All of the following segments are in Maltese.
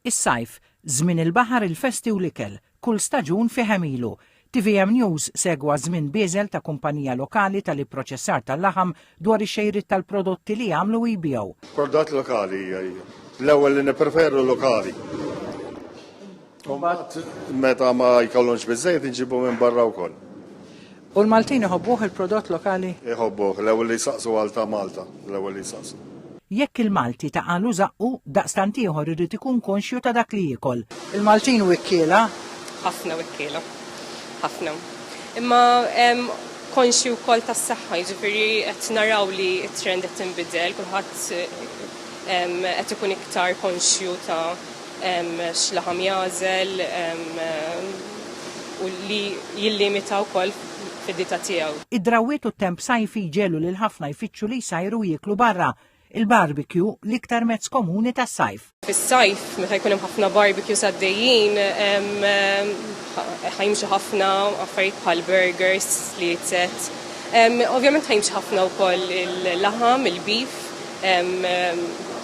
Is-sajf, żmien il-baħar il-festi u l-ikel, kull staġun fi ħemilu. TVM News segwa żmien Beżel ta' kumpanija lokali tal-ipproċessar tal-laħam dwar ix-xejriet tal-prodotti li jagħmlu u jbigħu. Prodotti lokali, l-ewwel li nippreferu lokali. Meta ma jkollhomx biżejjed inġibu minn barra wkoll. U l-Maltin iħobbuh il-prodott lokali? Iħobbuh, l-ewwel li jsaqsu għal ta' Malta, l-ewwel li jsaqsu. Jekk il-Malti ta' qalu zaqqu, daqstant ieħor irid ikun konxju ta' dak li jiekol. Il-Maltin wikkiela? Ħafna wikkiela, ħafna. Imma konxju wkoll tas-saħħa, jiġifieri qed naraw li t-trend qed tinbidel, kulħadd qed ikun iktar konxju ta' x'laħam jażel u li jillimita wkoll fid-dieta tiegħu. Id-drawwiet u t-temp sajfi ġelu lil ħafna jfittxu li jsajru jieklu barra. Il-barbecue l-iktar mezz komuni tas-sajf. Fis-sajf, meta jkun hemm ħafna barbecues għaddejjin, ħajmxu ħafna affarijiet bħal burgers, slitzet. Ovvjament ħajmxu ħafna wkoll il-laħam, il-beef,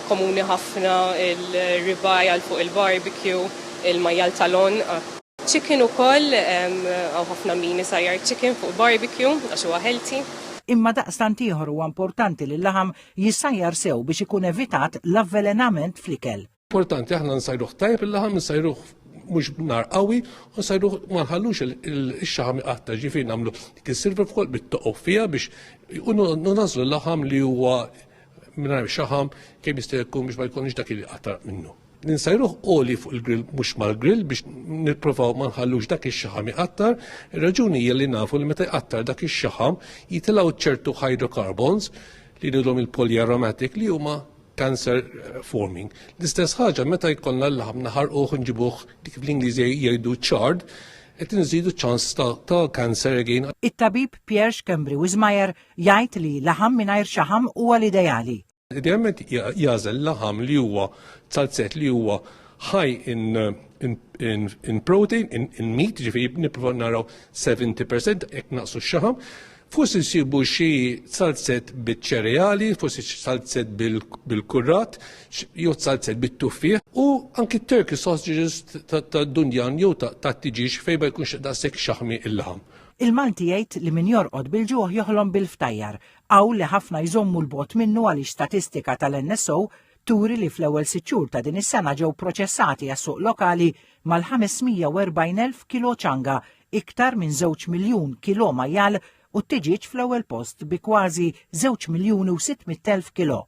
komuni ħafna il-ribaj għal fuq il-barbecue, il-majjal talon. Chicken ukoll, għaw ħafna min isajjar chicken fuq barbecue għax huwa healthy. Imma daqstant ieħor huwa importanti li l-laħam jissajjar sew biex ikun evitat l-avvelenament fl-ikel. Importanti aħna nsajruh tajb il-laħam nsajruh mhux b'nar qawwi u nsajruh ma nħallux ix-xaħam iqatta ġifieri nagħmlu dik is-silver wkoll bit-toqgħu fiha biex nażlu l-laħam li huwa mingħajr xaħam kemm jista' jkun biex ma jkunx dak li qatar minnu. Ninsajruh oli fuq il-grill mhux mal-grill biex nipprovaw ma nħallux dak ix-xaħam iqattar. Ir-raġuni hija li nafu li meta jqattar dak ix-xaħam jitilgħu ċertu hydrocarbons li nidhom il-polyaromatic li huma cancer forming. L-istess ħaġa meta jkollna l-laħam naħarquh nġibuh dik fl-Ingliżi jgħidu charred, qed inżidu ċans ta' cancer again. It-tabib Pierre Schembri Wismajer jgħid li laħam mingħajr xaħam huwa l-ideali. Idealment jażel laħam li huwa salzet li huwa high in protein, in meat, ġifieri nipprova naraw 70% hekk naqsu x-xaħam. Forsi jsibu xi salzet biċ-ċereali, forsi salzet bil-kurrat, jew salzet bit-tuffieħ u anki turkey sausages ta' dunjan jew ta' tiġix fejn ma jkunx daqshekk xaħmi il-laħam. Il-Malti jgħid li min jorqod bil-ġuħ joħlom bil-ftajjar, għaw li ħafna jżommu l-bot minnu għaliex statistika tal-NSO turi li fl-ewwel 6 xhur ta' din is-sena ġew proċessati għas-suq lokali mal-540,000 kilo ċanga, iktar minn 2 miljun kilo majjal u t-tiġiġ fl-ewwel post bi kważi 2,600,000 kilo.